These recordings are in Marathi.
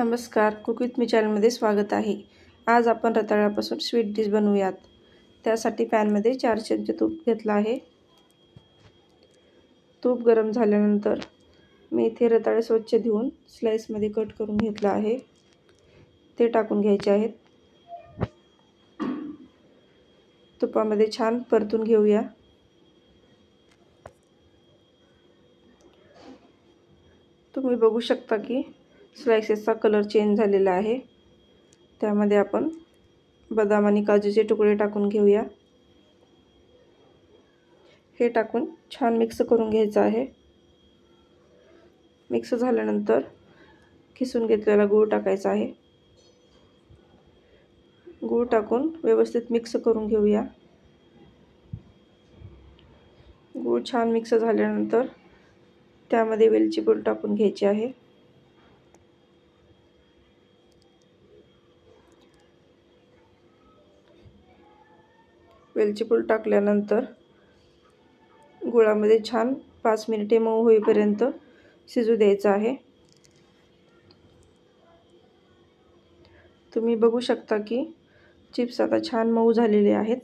नमस्कार, कुक विथ मी चॅनलमध्ये स्वागत आहे। आज आपण रताळ्यापासून स्वीट डिश बनवूयात। त्यासाठी पॅनमध्ये 4 चमचे तूप घेतला आहे। तूप गरम झाल्यानंतर मी इथे रताळे स्वच्छ धुवून स्लाइसमध्ये कट करून घेतला आहे, ते टाकून घ्यायचे आहेत। तुपामध्ये छान परतून घेऊया। तुम्ही बघू शकता की स्लाइसेसचा कलर चेंज झालेला आहे। त्यामध्ये आपण बदाम आणि काजूचे तुकडे टाकून घेऊया। हे टाकून छान मिक्स करून घ्यायचं आहे। मिक्स झाल्यानंतर किसून घेतलेला गूळ टाकायचा आहे। गूळ टाकून व्यवस्थित मिक्स करून घेऊया। गूळ छान मिक्स झाल्यानंतर त्यामध्ये वेलची पूड टाकून घ्यायची आहे। वेलची पूड टाकल्यानंतर गुळामध्ये छान 5 मिनिटे मऊ होईपर्यंत शिजू द्यायचं आहे। तुम्ही बघू शकता की चिप्स आता छान मऊ झालेले आहेत।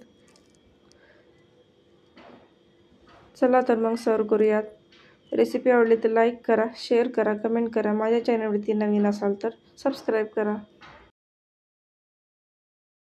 चला तर मग सर्व करूयात। रेसिपी आवडली तर लाईक करा, शेअर करा, कमेंट करा। माझ्या चॅनलवरती नवीन असाल तर सबस्क्राईब करा।